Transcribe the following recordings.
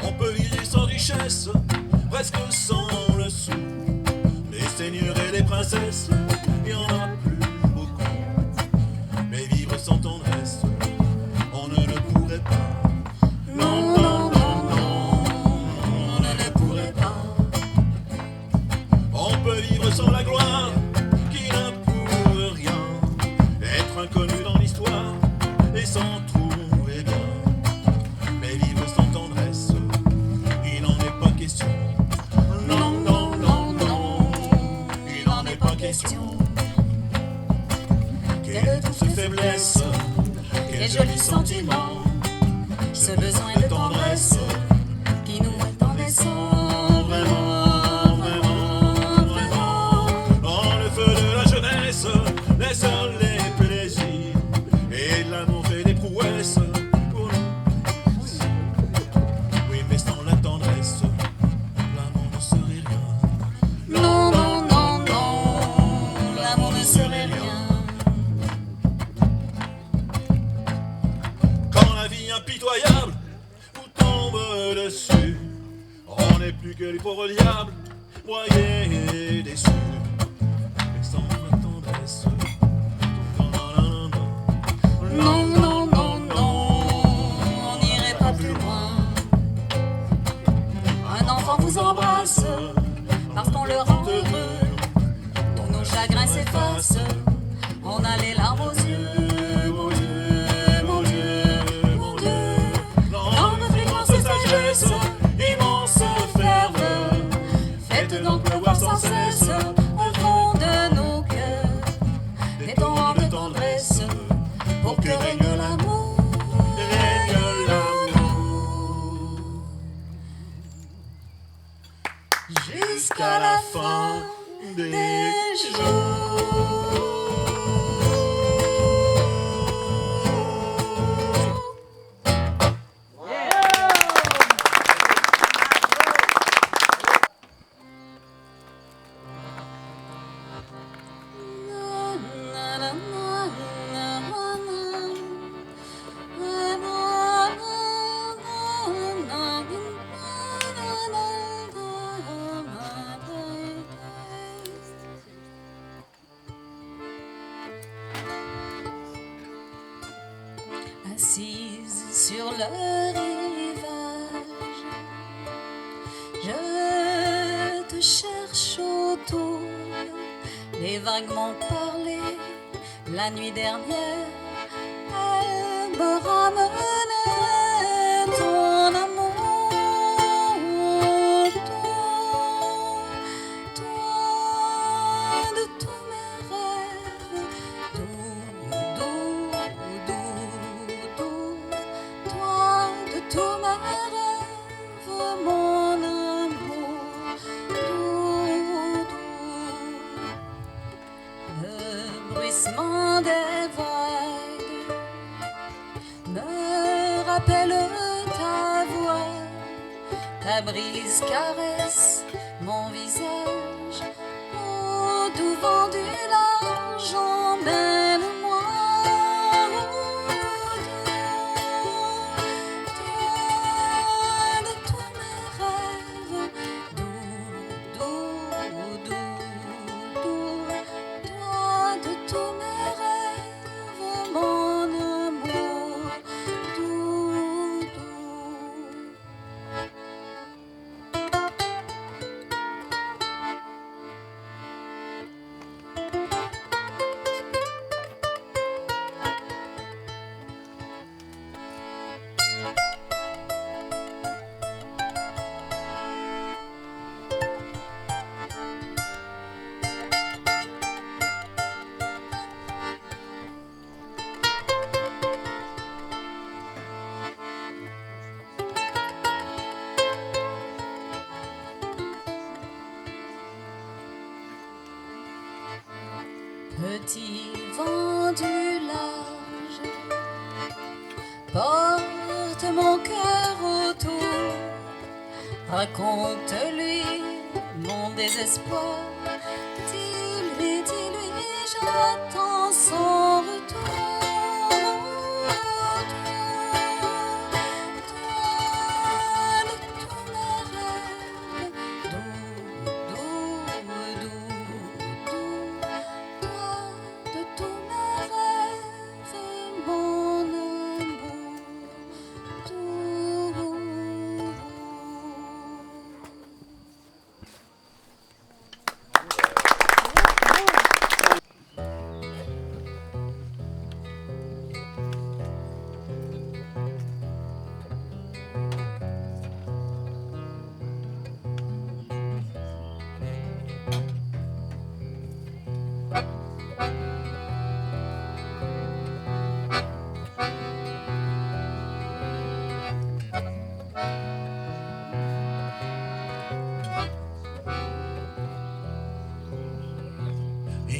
On peut vivre sans richesse, presque sans le sou. Les seigneurs et les princesses, il y en a plus beaucoup. Mais vivre sans tendresse, on ne le pourrait pas. Non, non, non, non, on ne le pourrait pas. On peut vivre sans la gloire, qui n'a pour rien. Être inconnu dans l'histoire, et s'en trouver bien. Mais vivre sans tendresse, il n'en est pas question. Non, non, non, non, il n'en est pas question. Quelle douce faiblesse, quel joli sentiment, ce besoin de tendresse qui nous est en naissant. Vraiment, vraiment, vraiment. Dans le feu de la jeunesse, les seuls les plaisirs, et l'amour fait des prouesses pour nous. Oui, mais sans la tendresse, l'amour ne serait rien. Non, non, non, non, l'amour ne serait rien. Quand la vie impitoyable vous tombe dessus, on n'est plus que les pauvres diables, broyés et déçus. Mais sans la tendresse, non, non, non, non, on n'irait pas plus loin. Un enfant vous embrasse parce qu'on le rend heureux. Tous nos chagrins s'effacent, on a les larmes aux yeux. Mon Dieu, mon Dieu, mon Dieu. Dans notre immense sagesse, immense ferveur, faites donc pleuvoir sans cesse au fond de nos cœurs des torrents de tendresse, pour que règne l'amour, règne l'amour, jusqu'à la fin des jours. Assise sur le rivage, je te cherche autour. Les vagues m'ont parlé la nuit dernière, elles me ramenaient ton amour. Toi de tous mes rêves, doux, doux, doux, doux. Toi de tous mes rêves, mon amour, doux, doux. Le bruissement des vagues me rappelle ta voix, ta brise caresse mon visage, au doux vent du large, emmène-moi. Toi de tous mes rêves, doux, doux, doux, doux. Toi de tous mes rêves, mon amour, doux, doux. Petit vent du large, porte mon cœur autour, raconte-lui mon désespoir, dis-lui, j'attends son retour. Toi de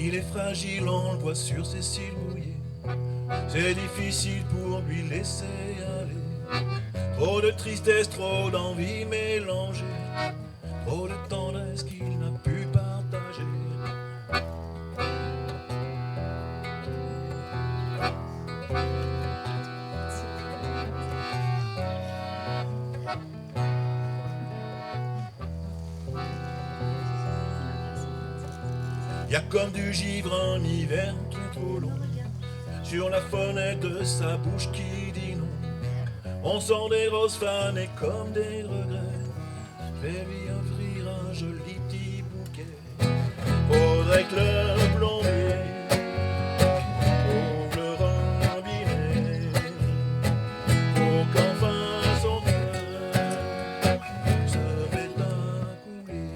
Il est fragile, on le voit sur ses cils mouillés. C'est difficile pour lui laisser aller. Trop de tristesse, trop d'envie mélangée. Trop de tendresse qu'il n'a pu partager. Y a comme du givre en hiver trop long sur la fenêtre de sa bouche qui dit non. On sent des roses fanées comme des regrets. Fais lui offrir un joli petit bouquet. Faudrait que le plombier ouvre le robinet pour qu'enfin son cœur se mette à couler.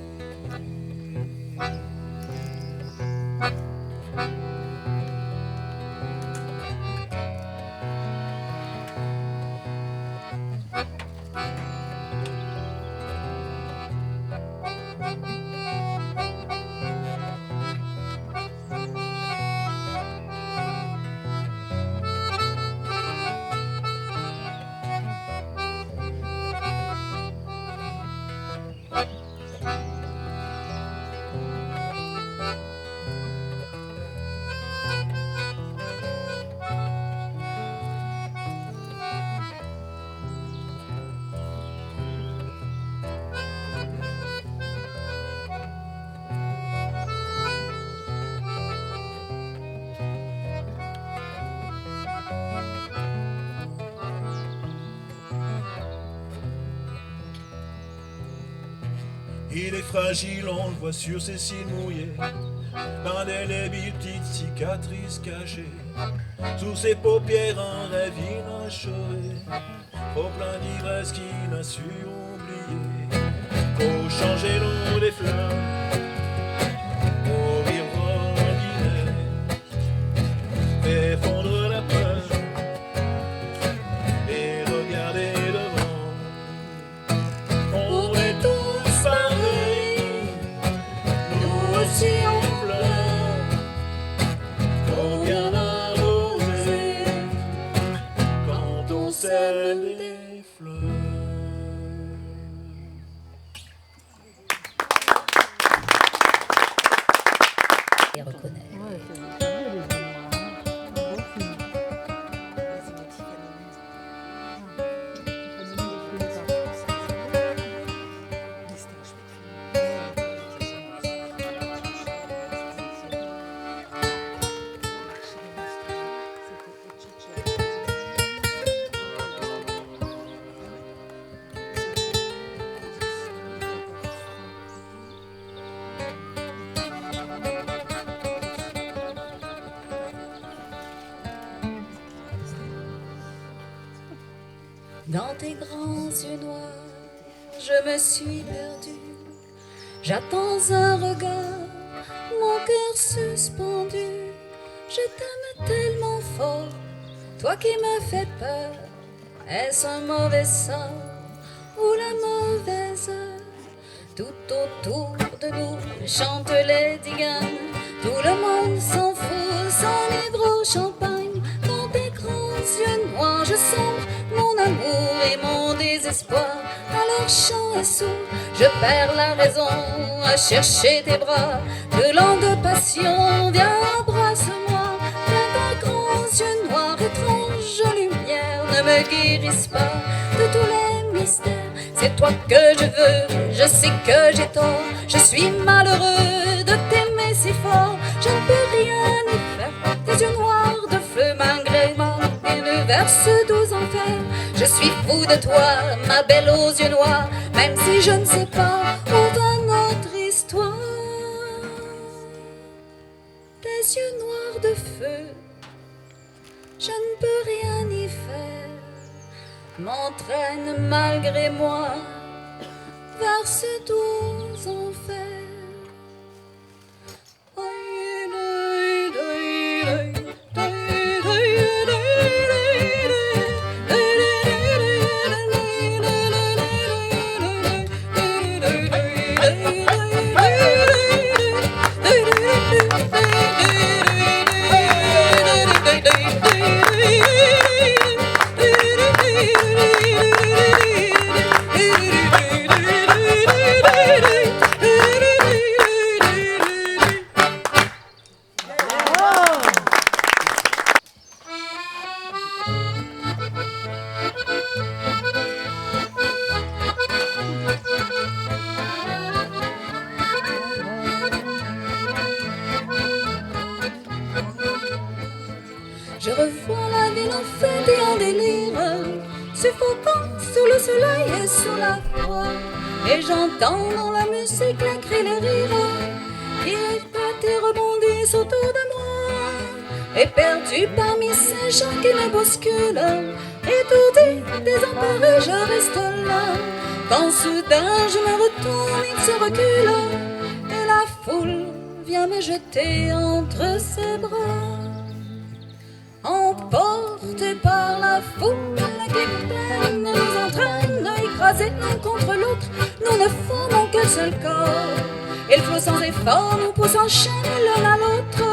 Il est fragile, on le voit sur ses cils mouillés, d'indélébiles petites cicatrices cachées. Sous ses paupières un rêve inachevé, trop plein d'ivresse qu'il n'a su oublier. Faut changer l'eau des fleurs, ouvrir le robinet, faire fondre la peur et regarder devant. On est tous pareils, nous aussi on pleure. Faut bien arroser quand on sème des fleurs. Et reconnaître. Dans tes grands yeux noirs, je me suis perdue. J'attends un regard, mon cœur suspendu. Je t'aime tellement fort, toi qui me fais peur. Est-ce un mauvais sort ou la mauvaise heure? Tout autour de nous chantent les diganes. Tout le monde s'en fout, s'enivre au champagne. Dans tes grands yeux noirs, je sens mon amour et mon désespoir. À leur chant est sourd, je perds la raison à chercher tes bras. Brûlant de passion, viens embrasse-moi. Tes grands yeux noirs, étrange lumière, ne me guérissent pas de tous les mystères. C'est toi que je veux, je sais que j'ai tort. Je suis malheureux de t'aimer si fort. Je ne peux rien y faire, tes yeux noirs de feu malgré moi et me versent doux enfers. Je suis fou de toi, ma belle aux yeux noirs, même si je ne sais pas où va notre histoire. Tes yeux noirs de feu, je ne peux rien y faire, m'entraîne malgré moi vers ce doux enfer. soleil et sous la croix. Et j'entends dans la musique les cris, les rires qui éclatent et rebondissent autour de moi. Et perdu parmi ces gens qui me bousculent, étourdi, désemparé, je reste là. Quand soudain je me retourne, il se recule et la foule vient me jeter entre ses bras. Emportés par la foule qui nous traîne, nous entraîne, écrasés l'un contre l'autre, nous ne formons qu'un seul corps. Et le flot sans effort nous pousse en chaîne l'un à l'autre,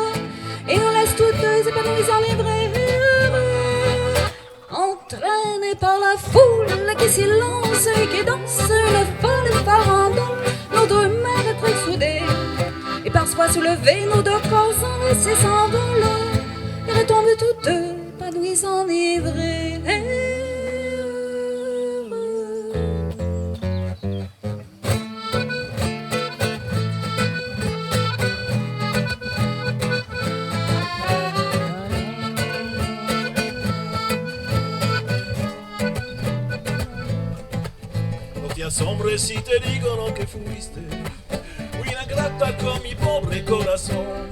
et nous laisse toutes deux épanouies, enivrées et heureux. Entraînés par la foule qui s'y lance et qui danse une folle farandole, nos deux mains retrouvent soudées, et par soi soulevés, nos deux corps enlacés s'envolent et retombent tous deux, épanouis, enivrés et heureux. Hombre, si te digo lo que fuiste, muy ingrata con mi pobre corazón,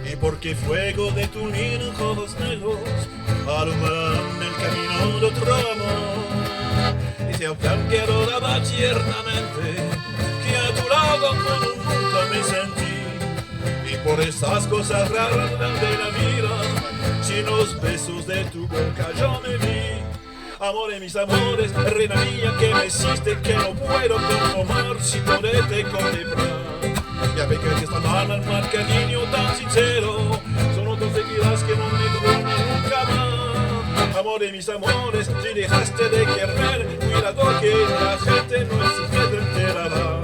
y porque fuego de tus lindos ojos negros alumbran el camino de otro amor. Y si aún quiero dar tiernamente que a tu lado como nunca me sentí, y por esas cosas raras de la vida, sin los besos de tu boca yo me vi. Amor de mis amores, reina mía que me hiciste, que no puedo tomar si poderte contemplar. Ya ve que es tan mal al mar, cariño tan sincero, son otros tequilas que no me duran nunca más. Amor de mis amores, si dejaste de querer, cuidado que la gente no es sujeto enterada.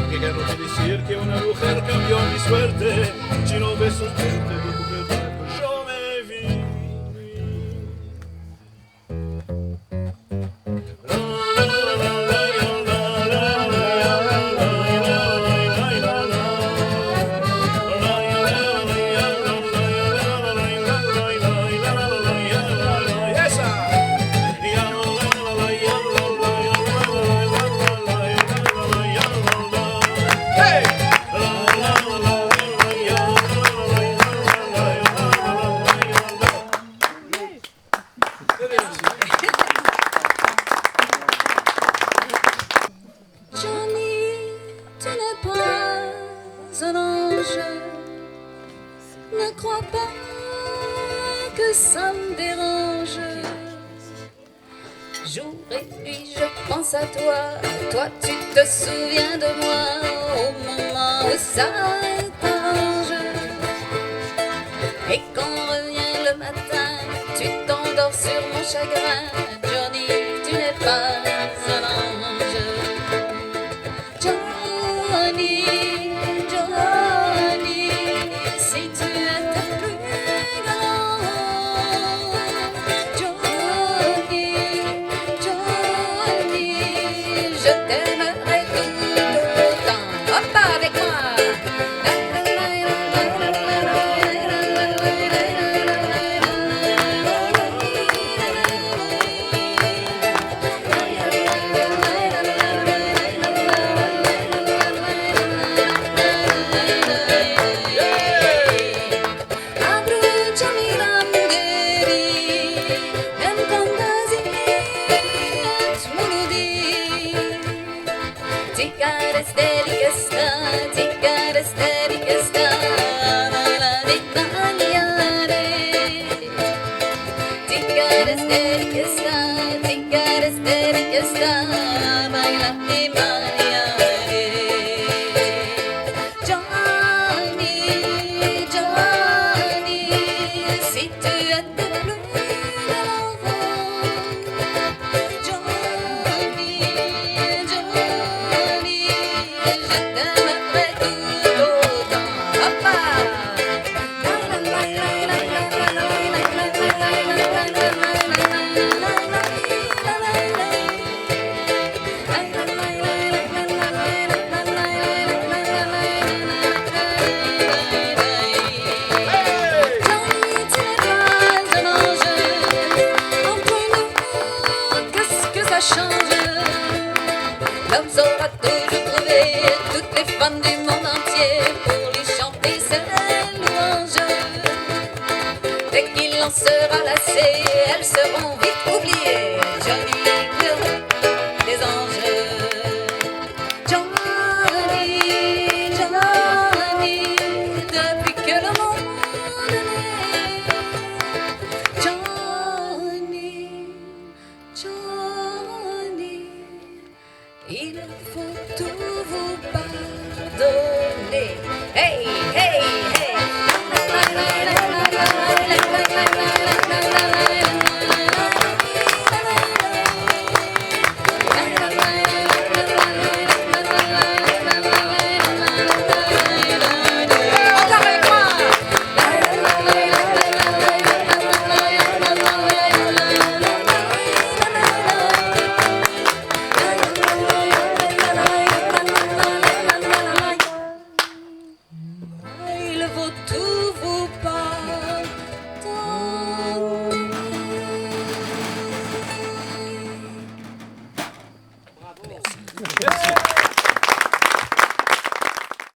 Que quiero decir que una mujer cambió mi suerte, si no besos de tu verdad, yo me vi. Ne crois pas que ça me dérange. Jour et nuit je pense à toi. Toi tu te souviens de moi au moment où ça t'arrange. Et quand revient le matin, tu t'endors sur mon chagrin. Johnny, tu n'es pas un ange. Johnny, Johnny, si tu étais plus grand. Johnny, Johnny, je t'aimerais tout autant. Hop avec moi. L'homme saura toujours trouver toutes les femmes du monde entier pour lui chanter ses louanges. Dès qu'il en sera lassé, elles seront vite oubliées. Johnny, des anges. Johnny, Johnny, depuis que le monde est. Johnny, Johnny, il faut tout vous pardonner. Hey, hey, hey. Il faut tout vous pardonner. Merci.